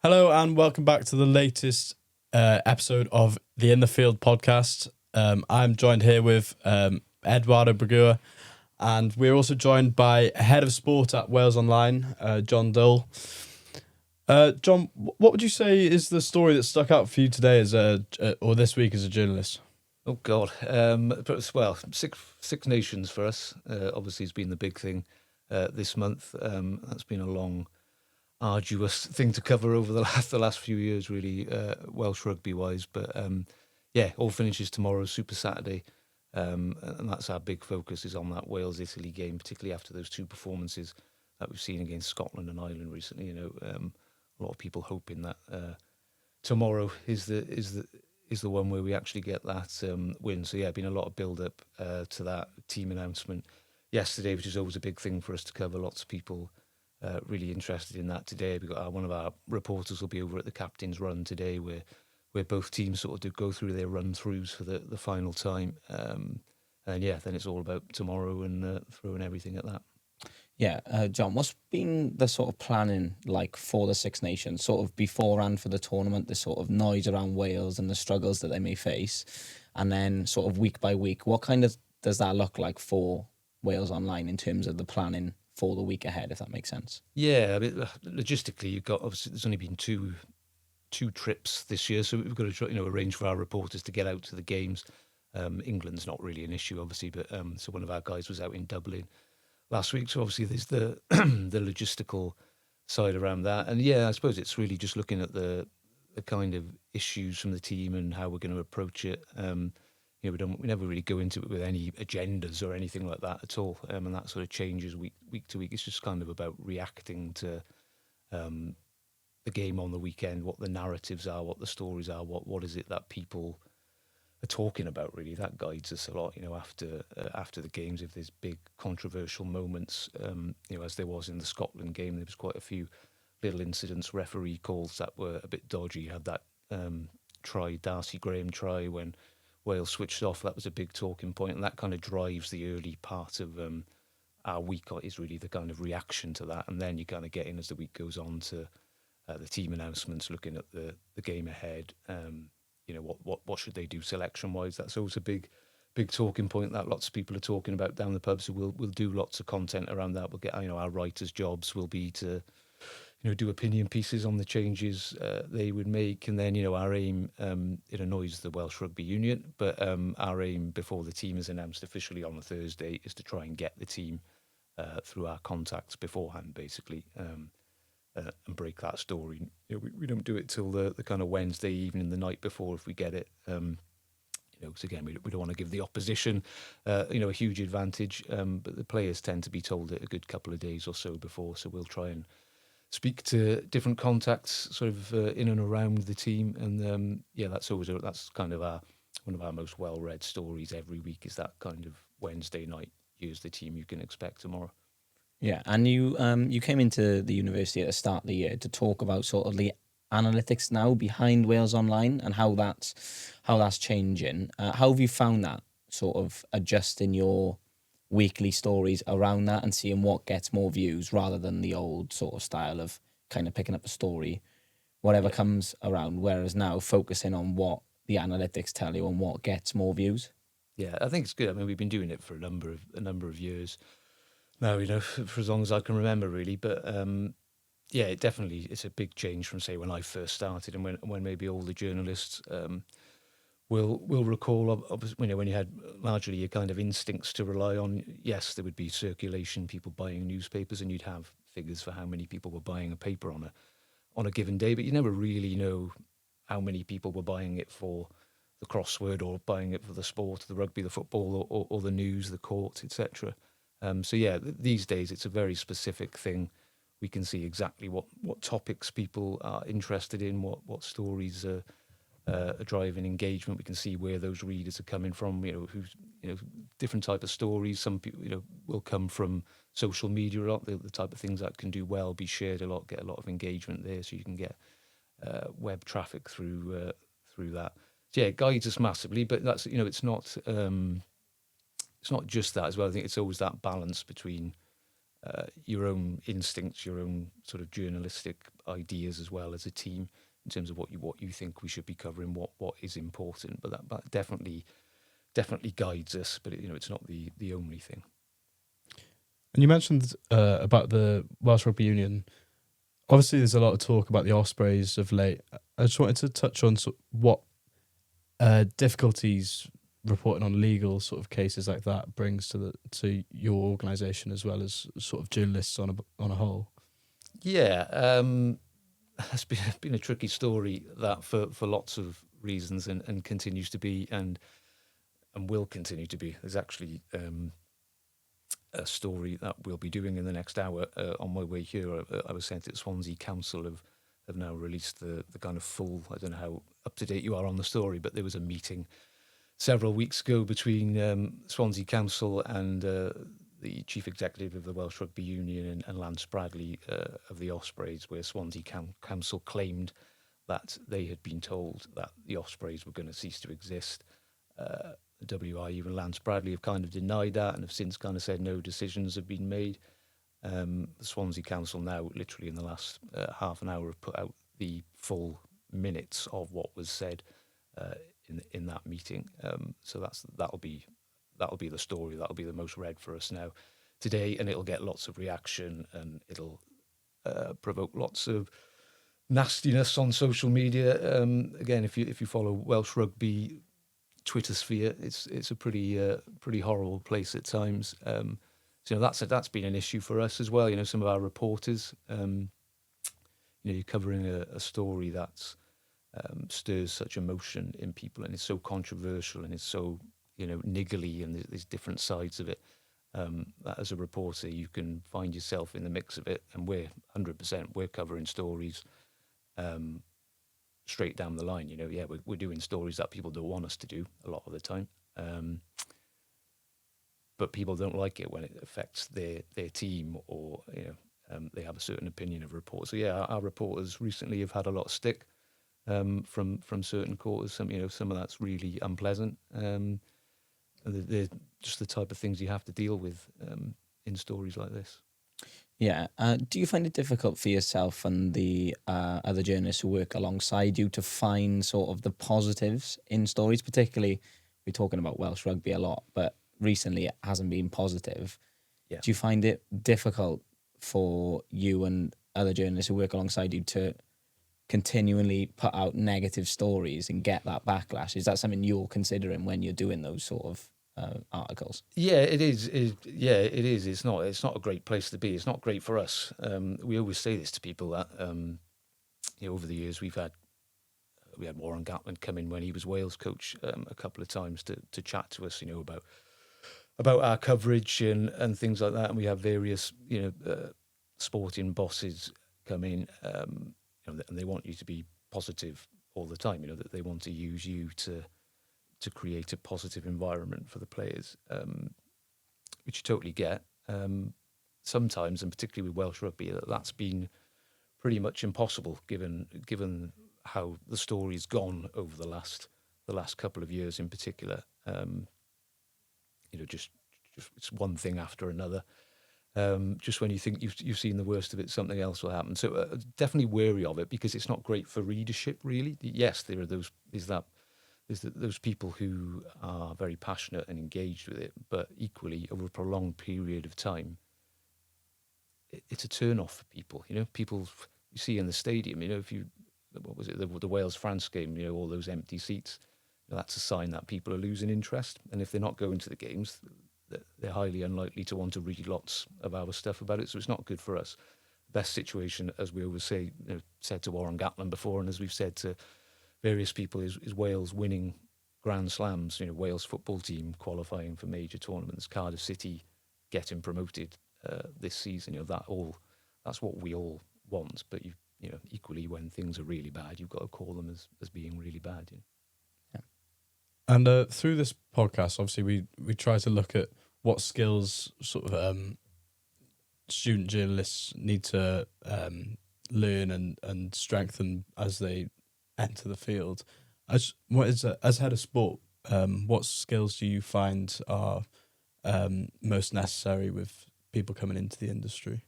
Hello and welcome back to the latest episode of the In the Field podcast. I'm joined here with Eduardo Bragua, and we're also joined by Head of Sport at Wales Online, Jon Doel. Jon, what would you say is the story that stuck out for you today or this week as a journalist? Oh God! Well, Six Nations for us obviously has been the big thing this month. That's been a long, arduous thing to cover over the last few years, really, Welsh rugby wise. But all finishes tomorrow, Super Saturday, and that's our big focus is on that Wales-Italy game, particularly after those two performances that we've seen against Scotland and Ireland recently. A lot of people hoping that tomorrow is the one where we actually get that win. So been a lot of build up to that team announcement yesterday, which is always a big thing for us to cover. Lots of people really interested in that today. We got one of our reporters will be over at the captain's run today, where both teams sort of do go through their run throughs for the final time. Then it's all about tomorrow and throwing everything at that. Yeah, Jon, what's been the sort of planning like for the Six Nations, sort of beforehand for the tournament, the sort of noise around Wales and the struggles that they may face, and then sort of week by week, what kind of does that look like for Wales Online in terms of the planning for the week ahead, if that makes sense? Yeah, I mean, logistically, you've got obviously there's only been two trips this year, so we've got to try, arrange for our reporters to get out to the games. England's not really an issue, obviously, but so one of our guys was out in Dublin last week, so obviously there's the the logistical side around that, and I suppose it's really just looking at the kind of issues from the team and how we're going to approach it. We never really go into it with any agendas or anything like that at all, and that sort of changes week to week. It's just kind of about reacting to the game on the weekend, what the narratives are, what the stories are, what is it that people are talking about. Really, that guides us a lot. After the games, if there's big controversial moments, as there was in the Scotland game, there was quite a few little incidents, referee calls that were a bit dodgy. You had that Darcy Graham try when Wales switched off. That was a big talking point, and that kind of drives the early part of our week. Is really the kind of reaction to that, and then you kind of get in as the week goes on to the team announcements, looking at the game ahead. What should they do selection wise? That's always a big talking point that lots of people are talking about down the pub. So we'll do lots of content around that. We'll get our writers' jobs will be to do opinion pieces on the changes they would make, and then our aim, it annoys the Welsh Rugby Union, but our aim before the team is announced officially on the Thursday is to try and get the team through our contacts beforehand, basically. And break that story. We don't do it till the kind of Wednesday evening, the night before, if we get it. Because again, we don't want to give the opposition, a huge advantage. But the players tend to be told it a good couple of days or so before. So we'll try and speak to different contacts, sort of in and around the team. And that's kind of one of our most well-read stories every week. Is that kind of Wednesday night? Here's the team you can expect tomorrow. Yeah, and you came into the university at the start of the year to talk about sort of the analytics now behind Wales Online and how that's changing. How have you found that sort of adjusting your weekly stories around that and seeing what gets more views rather than the old sort of style of kind of picking up a story, whatever comes around, whereas now focusing on what the analytics tell you and what gets more views? Yeah, I think it's good. I mean, we've been doing it for a number of years. No, for as long as I can remember, really. But it's a big change from, say, when I first started, and when maybe all the journalists will recall. Obviously, when you had largely your kind of instincts to rely on. Yes, there would be circulation, people buying newspapers, and you'd have figures for how many people were buying a paper on a given day, but you never really know how many people were buying it for the crossword or buying it for the sport, the rugby, the football, or the news, the court, etc. These days it's a very specific thing. We can see exactly what topics people are interested in, what stories are driving engagement. We can see where those readers are coming from. Who's different type of stories. Some people will come from social media a lot. The type of things that can do well, be shared a lot, get a lot of engagement there. So you can get web traffic through that. So it guides us massively. But that's it's not just that as well. I think it's always that balance between your own instincts, your own sort of journalistic ideas as well as a team in terms of what you think we should be covering, what is important. But that definitely guides us. But it's not the only thing. And you mentioned about the Welsh Rugby Union. Obviously, there's a lot of talk about the Ospreys of late. I just wanted to touch on what difficulties reporting on legal sort of cases like that brings to your organisation as well as sort of journalists on a whole. Yeah, it's been a tricky story that for lots of reasons and continues to be and will continue to be. There's actually a story that we'll be doing in the next hour. On my way here, I was sent at Swansea Council have now released the kind of full, I don't know how up to date you are on the story, but there was a meeting several weeks ago between Swansea Council and the chief executive of the Welsh Rugby Union and Lance Bradley of the Ospreys, where Swansea Council claimed that they had been told that the Ospreys were going to cease to exist. The WRU and Lance Bradley have kind of denied that and have since kind of said no decisions have been made. The Swansea Council now, literally in the last half an hour, have put out the full minutes of what was said in that meeting. So that'll be the story. That'll be the most read for us now today, and it'll get lots of reaction and it'll provoke lots of nastiness on social media. Again, if you follow Welsh Rugby Twitter sphere, it's a pretty horrible place at times. So that's been an issue for us as well. Some of our reporters, you're covering a story that's stirs such emotion in people, and it's so controversial, and it's so niggly, and there's different sides of it. That as a reporter, you can find yourself in the mix of it, and we're 100%. We're covering stories straight down the line. We're doing stories that people don't want us to do a lot of the time, but people don't like it when it affects their team or they have a certain opinion of reports. So our reporters recently have had a lot of stick from certain quarters. Some of that's really unpleasant. They're just the type of things you have to deal with in stories like this. Yeah. Do you find it difficult for yourself and the other journalists who work alongside you to find sort of the positives in stories? Particularly, we're talking about Welsh rugby a lot, but recently it hasn't been positive. Yeah. Do you find it difficult for you and other journalists who work alongside you to continually put out negative stories and get that backlash? Is that something you're considering when you're doing those sort of articles? Yeah, it is. It is. It's not a great place to be. It's not great for us. We always say this to people that over the years we had Warren Gatland come in when he was Wales coach a couple of times to chat to us, about our coverage and things like that. And we have various sporting bosses come in, and they want you to be positive all the time. That they want to use you to create a positive environment for the players, which you totally get. Sometimes, and particularly with Welsh rugby, that's been pretty much impossible given how the story's gone over the last couple of years in particular. Just it's one thing after another. Just when you think you've seen the worst of it, something else will happen. So definitely wary of it because it's not great for readership. Really, yes, there are those people who are very passionate and engaged with it, but equally over a prolonged period of time, it's a turn off for people. People you see in the stadium. What was it, the Wales-France game? All those empty seats. That's a sign that people are losing interest, and if they're not going to the games, they're highly unlikely to want to read lots of our stuff about it. So it's not good for us. Best situation, as we always say, said to Warren Gatland before, and as we've said to various people, is Wales winning Grand Slams. Wales football team qualifying for major tournaments, Cardiff City getting promoted this season. That's what we all want. But equally, when things are really bad, you've got to call them as being really bad. And through this podcast, obviously, we try to look at what skills sort of student journalists need to learn and strengthen as they enter the field. As head of sport, what skills do you find are most necessary with people coming into the industry?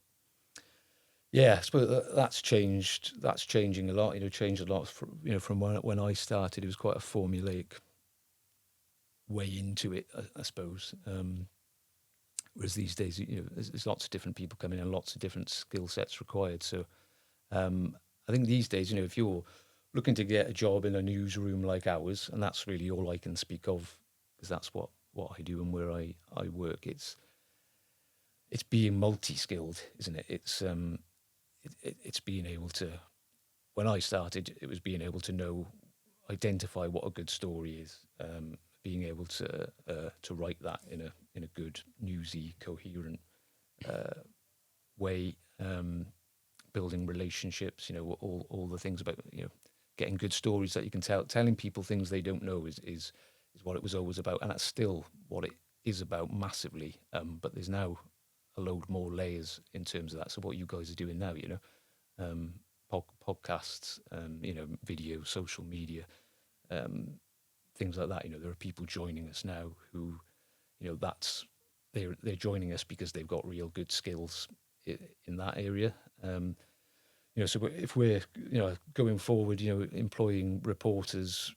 Yeah, I suppose that's changed. That's changing a lot. Changed a lot from when I started. It was quite a formulaic way into it, I suppose. Whereas these days, there's lots of different people coming in, lots of different skill sets required. So I think these days, if you're looking to get a job in a newsroom like ours, and that's really all I can speak of, because that's what I do and where I work. It's being multi-skilled, isn't it? It's being able to. When I started, it was being able to identify what a good story is, being able to write that in a good, newsy, coherent way, building relationships. All the things about getting good stories that you can tell. Telling people things they don't know is what it was always about, and that's still what it is about massively. But there's now a load more layers in terms of that. So what you guys are doing now, podcasts, video, social media, things like that. There are people joining us now who, they're joining us because they've got real good skills in that area. So if we're going forward, employing reporters,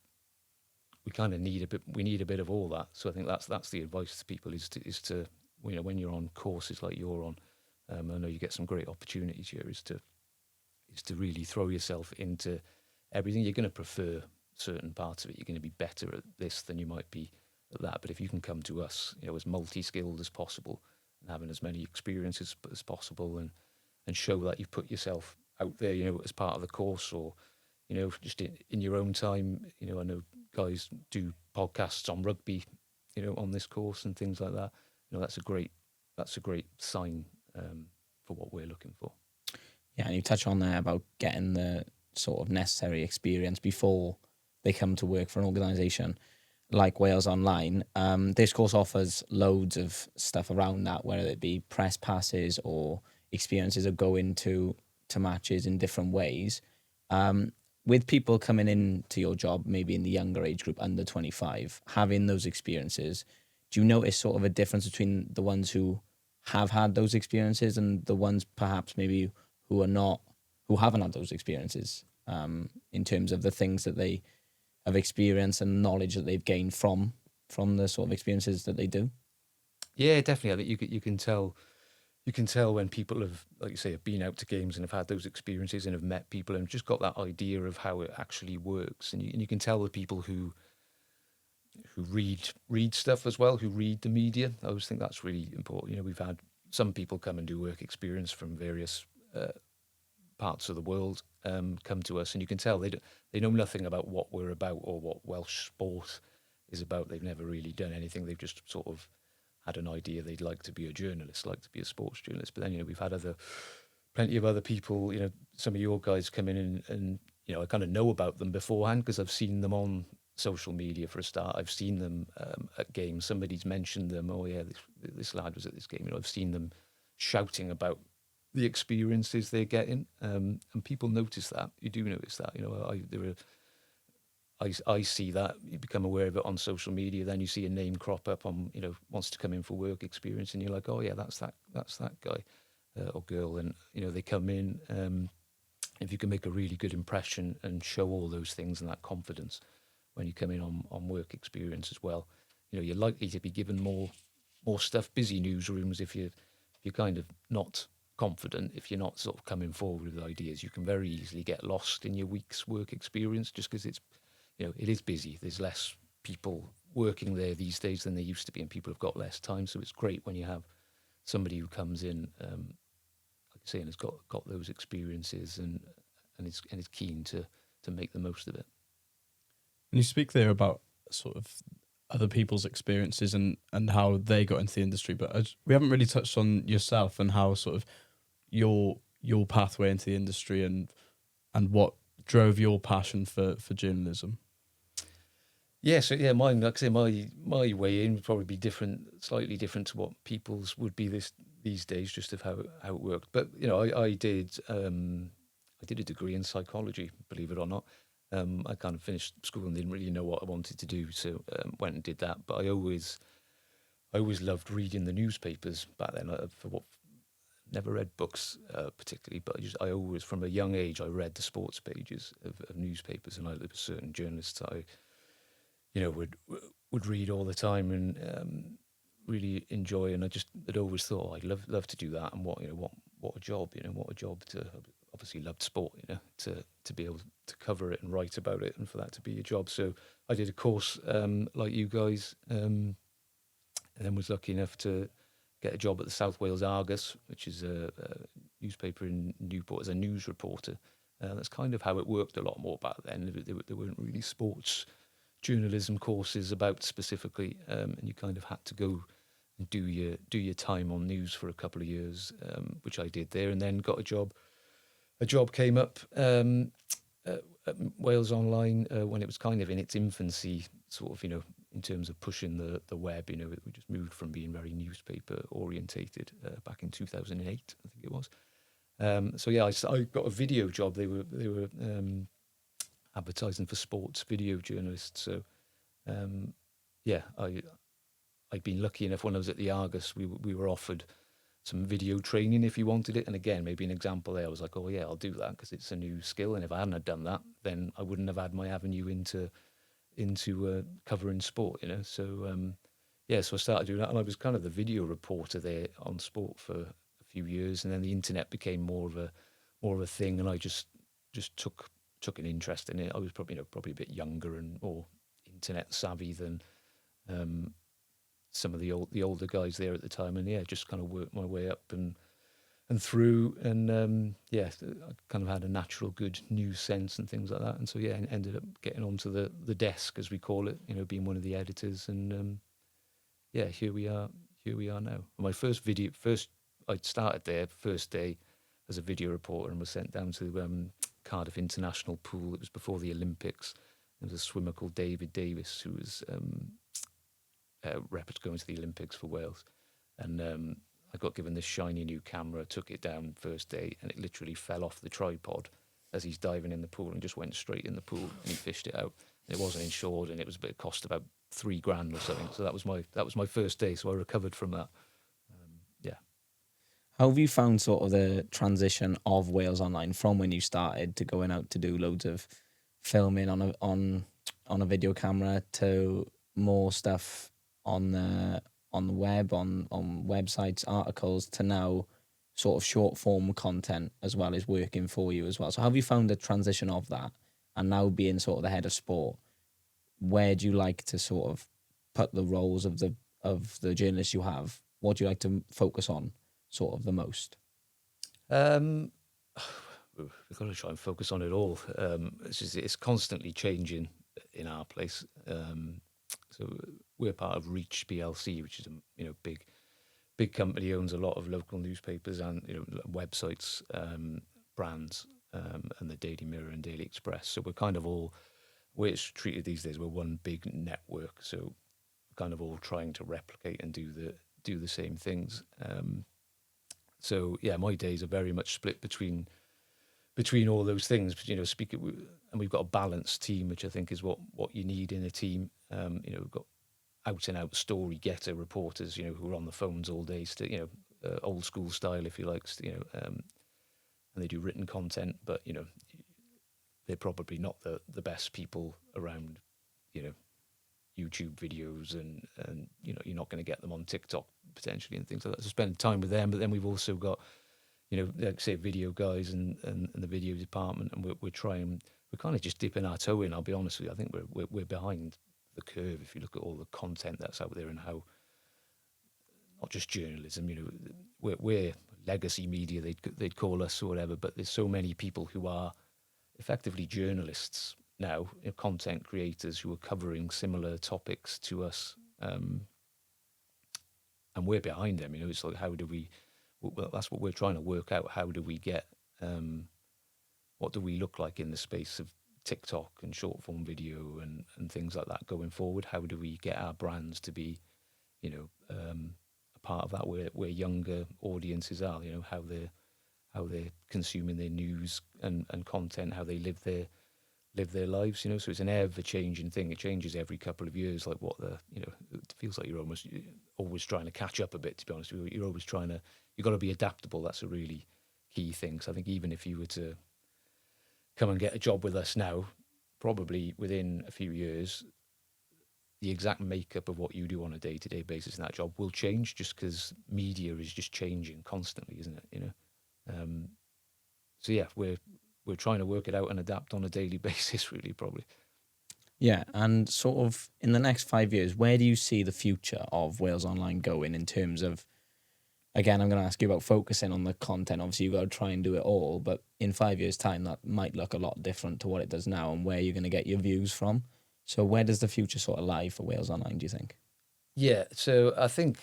we kind of need a bit of all that. So I think that's the advice to people is to when you're on courses like you're on, I know you get some great opportunities here, is to really throw yourself into everything. You're going to prefer certain parts of it. You're going to be better at this than you might be at that. But if you can come to us, as multi-skilled as possible and having as many experiences as possible, and show that you've put yourself out there, as part of the course, or just in your own time. I know guys do podcasts on rugby, on this course and things like that. That's a great sign for what we're looking for. Yeah, and you touch on there about getting the sort of necessary experience before they come to work for an organisation like Wales Online. This course offers loads of stuff around that, whether it be press passes or experiences of going to matches in different ways. With people coming into your job, maybe in the younger age group, under 25, having those experiences, do you notice sort of a difference between the ones who have had those experiences and the ones perhaps maybe who haven't had those experiences, in terms of the things that they have experienced and knowledge that they've gained from the sort of experiences that they do? Yeah, definitely. I think you can tell. You can tell when people have, like you say, have been out to games and have had those experiences and have met people and just got that idea of how it actually works. And you can tell the people who read stuff as well, who read the media. I always think that's really important. We've had some people come and do work experience from various parts of the world come to us, and you can tell they know nothing about what we're about or what Welsh sport is about. They've never really done anything. They've just sort of had an idea they'd like to be a journalist, like to be a sports journalist. But then, we've had plenty of other people, some of your guys come in and I kind of know about them beforehand because I've seen them on social media for a start. I've seen them at games. Somebody's mentioned them. Oh yeah, this lad was at this game. I've seen them shouting about the experiences they're getting, and people notice that. You do notice that. I see that. You become aware of it on social media. Then you see a name crop up on, wants to come in for work experience, and you're like, oh yeah, that's that guy or girl, and they come in. If you can make a really good impression and show all those things and that confidence when you come in on work experience as well, you're likely to be given more stuff. Busy newsrooms, if you're kind of not confident, if you're not sort of coming forward with ideas, you can very easily get lost in your week's work experience just because it's. It is busy. There's less people working there these days than there used to be, and people have got less time. So it's great when you have somebody who comes in, like I say, and has got those experiences and is keen to make the most of it. And you speak there about sort of other people's experiences and how they got into the industry, but we haven't really touched on yourself and how sort of your pathway into the industry and what drove your passion for journalism. Yeah, so yeah, mine, like I say, my way in would probably be slightly different to what people's would be these days, just of how it worked. But I did a degree in psychology, believe it or not. I kind of finished school and didn't really know what I wanted to do, so went and did that. But I always loved reading the newspapers back then. never read books particularly, but I always, from a young age, I read the sports pages of newspapers, and there were certain journalists I, would read all the time and really enjoy. And I'd always thought, I'd love to do that. And what a job, what a job to, obviously loved sport, to be able to cover it and write about it, and for that to be a job. So I did a course like you guys, and then was lucky enough to get a job at the South Wales Argus, which is a newspaper in Newport, as a news reporter. That's kind of how it worked a lot more back then. There weren't really sports journalism courses about specifically, and you kind of had to go and do your time on news for a couple of years, which I did there, and then got a job. A job came up at Wales Online when it was kind of in its infancy, sort of, in terms of pushing the web. We just moved from being very newspaper orientated back in 2008, I think it was. So yeah, I got a video job. They were advertising for sports video journalists. So yeah, I'd been lucky enough when I was at the Argus. We were offered some video training if you wanted it. And again, maybe an example there, I was like, oh yeah, I'll do that because it's a new skill. And if I hadn't have done that, then I wouldn't have had my avenue into covering sport, So yeah, so I started doing that, and I was kind of the video reporter there on sport for a few years, and then the internet became more of a thing, and I just took an interest in it. I was probably a bit younger and more internet savvy than some of the older guys there at the time, and yeah, just kind of worked my way up and through, and yeah, I kind of had a natural good news sense and things like that, and so yeah, ended up getting onto the desk, as we call it, being one of the editors, and yeah, here we are now. My I started there first day as a video reporter and was sent down to Cardiff International Pool. It was before the Olympics. There was a swimmer called David Davis who was going to the Olympics for Wales, and I got given this shiny new camera, took it down first day, and it literally fell off the tripod as he's diving in the pool and just went straight in the pool, and he fished it out. And it wasn't insured, and it cost about $3,000 or something. So that was my first day. So I recovered from that. Yeah. How have you found sort of the transition of Wales Online from when you started to going out to do loads of filming on a video camera to more stuff on the web, on websites, articles, to now sort of short form content as well is working for you as well? So how have you found the transition of that, and now being sort of the head of sport, where do you like to sort of put the roles of the journalists you have? What do you like to focus on sort of the most? We've got to try and focus on it all. It's constantly changing in our place. So we're part of Reach PLC, which is a big company, owns a lot of local newspapers and websites, brands, and the Daily Mirror and Daily Express. So we're kind of all, where it's treated these days, we're one big network. So we're kind of all trying to replicate and do the same things. So yeah, my days are very much split between all those things. And we've got a balanced team, which I think is what you need in a team. We've got out and out story getter reporters, who are on the phones all day, old school style, if you like, and they do written content, but they're probably not the best people around, YouTube videos, and you're not going to get them on TikTok potentially and things like that. So spend time with them. But then we've also got, like say, video guys and the video department, and we're kind of just dipping our toe in. I'll be honest with you. I think we're behind the curve if you look at all the content that's out there and how, not just journalism, we're legacy media, they'd call us or whatever, but there's so many people who are effectively journalists now, content creators who are covering similar topics to us, and we're behind them. It's like, how do we, well, that's what we're trying to work out. How do we get, what do we look like in the space of TikTok and short form video and things like that going forward? How do we get our brands to be, a part of that where younger audiences are, how they're consuming their news and content, how they live their lives, So it's an ever changing thing. It changes every couple of years. Like it feels like you're always trying to catch up a bit, to be honest with you. You're always trying to you've got to be adaptable. That's a really key thing. So I think even if you were to come and get a job with us now, probably within a few years, the exact makeup of what you do on a day-to-day basis in that job will change, just because media is just changing constantly, isn't it? So yeah, we're trying to work it out and adapt on a daily basis, really, probably. Yeah, and sort of in the next 5 years, where do you see the future of Wales Online going in terms of, again, I'm going to ask you about focusing on the content. Obviously, you've got to try and do it all, but in 5 years' time, that might look a lot different to what it does now and where you're going to get your views from. So where does the future sort of lie for Wales Online, do you think? Yeah, so I think,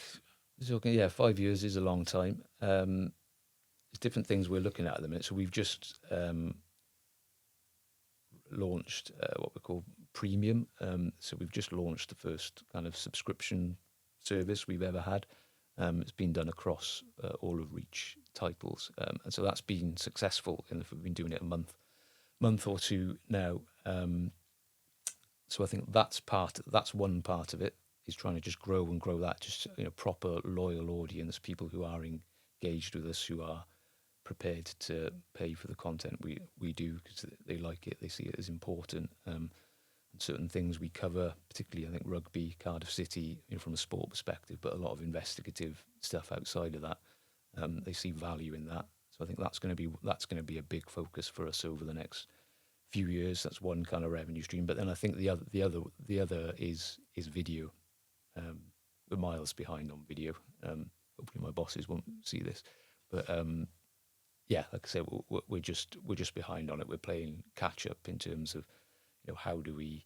5 years is a long time. There's different things we're looking at the minute. So we've just launched what we call premium. So we've just launched the first kind of subscription service we've ever had. It's been done across all of Reach titles, and so that's been successful. And we've been doing it a month or two now. So I think that's one part of it, is trying to just grow that, just proper loyal audience, people who are engaged with us, who are prepared to pay for the content we do because they like it, they see it as important. And certain things we cover, particularly I think rugby, Cardiff City, from a sport perspective, but a lot of investigative stuff outside of that. They see value in that, so I think that's going to be a big focus for us over the next few years. That's one kind of revenue stream. But then I think the other is video. We're miles behind on video. Hopefully my bosses won't see this, but yeah, like I say, we're just behind on it. We're playing catch up in terms of how do we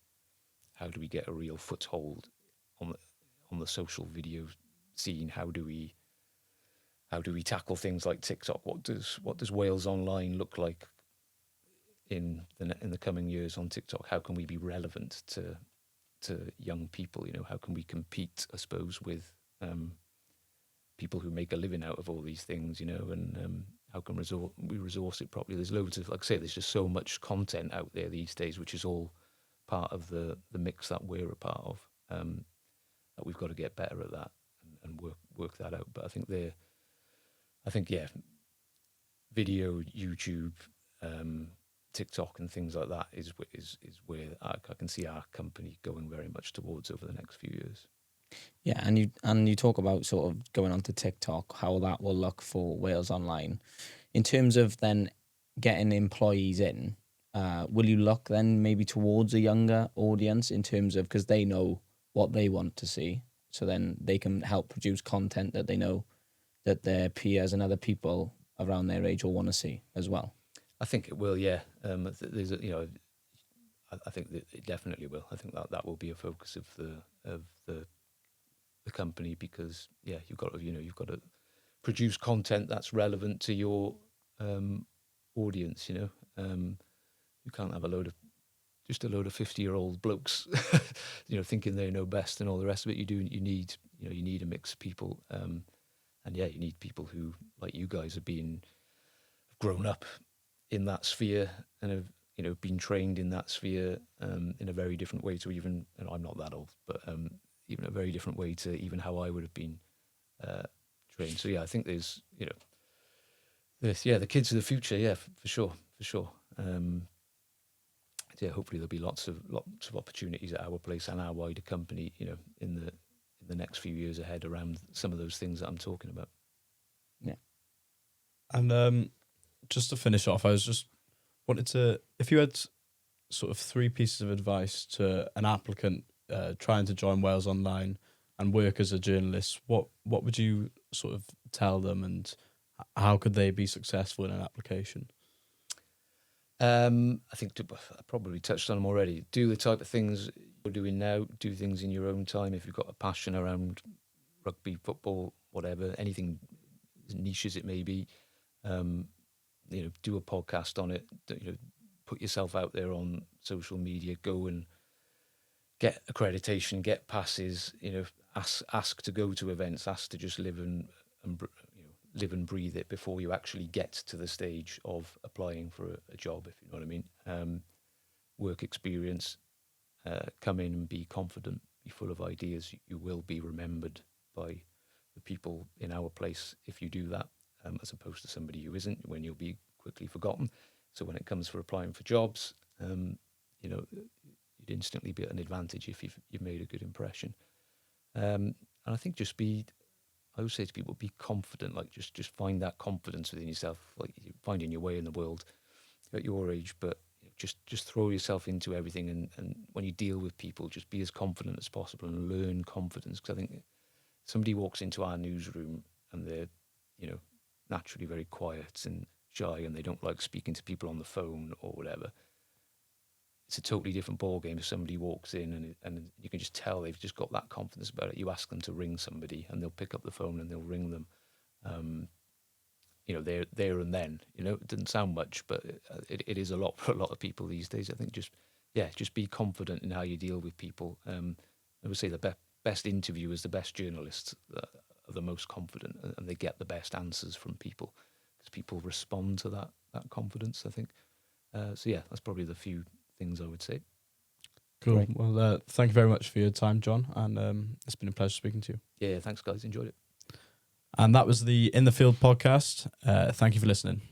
get a real foothold on the social video scene? How do we tackle things like TikTok? What does Wales Online look like in the coming years on TikTok? How can we be relevant to young people? How can we compete, I suppose, with people who make a living out of all these things? And how can we resource it properly? There's loads of, like I say, there's just so much content out there these days, which is all part of the mix that we're a part of. That we've got to get better at that and work that out. But I think video, YouTube, TikTok, and things like that is where I can see our company going very much towards over the next few years. Yeah, and you talk about sort of going onto TikTok, how that will look for Wales Online. In terms of then getting employees in, will you look then maybe towards a younger audience in terms of, because they know what they want to see, so then they can help produce content that they know that their peers and other people around their age will want to see as well? I think it will, yeah. There's I think that it definitely will. I think that will be a focus of the company, because you've got to produce content that's relevant to your audience. You can't have a load of 50-year-old blokes, thinking they know best and all the rest of it. You need a mix of people, and you need people who, like you guys, have grown up in that sphere and have been trained in that sphere in a very different way to even, and I'm not that old, but even a very different way to even how I would have been trained. So I think there's the kids of the future, for sure. Hopefully there'll be lots of opportunities at our place and our wider company, in the next few years ahead around some of those things that I'm talking about. Yeah. And just to finish off, I was just wanted to, if you had sort of 3 pieces of advice to an applicant trying to join Wales Online and work as a journalist, what would you sort of tell them, and how could they be successful in an application? I think I probably touched on them already. Do the type of things you're doing now. Do things in your own time. If you've got a passion around rugby, football, whatever, anything as niche as it may be, do a podcast on it. Put yourself out there on social media. Go and get accreditation, get passes. Ask to go to events. Ask to just live and breathe it before you actually get to the stage of applying for a job, if you know what I mean. Work experience, come in and be confident, be full of ideas. You will be remembered by the people in our place if you do that. as opposed to somebody who isn't, when you'll be quickly forgotten. So when it comes for applying for jobs, you know, you'd instantly be at an advantage if you've made a good impression. And I think I would say to people, be confident. Like just find that confidence within yourself, like you're finding your way in the world at your age. But just throw yourself into everything, and when you deal with people, just be as confident as possible and learn confidence. Because I think somebody walks into our newsroom and they're, you know, naturally very quiet and shy, and they don't like speaking to people on the phone or whatever. It's a totally different ballgame if somebody walks in and you can just tell they've just got that confidence about it. You ask them to ring somebody and they'll pick up the phone and they'll ring them. You know, there and then. You know, it doesn't sound much, but it is a lot for a lot of people these days. I think just be confident in how you deal with people. I would say the best interviewers, the best journalists are the most confident, and they get the best answers from people because people respond to that confidence, I think. So yeah, that's probably the few things I would say. Cool. Great. Well, thank you very much for your time, John, and it's been a pleasure speaking to you. Yeah, thanks guys, enjoyed it. And that was the In the Field podcast. Thank you for listening.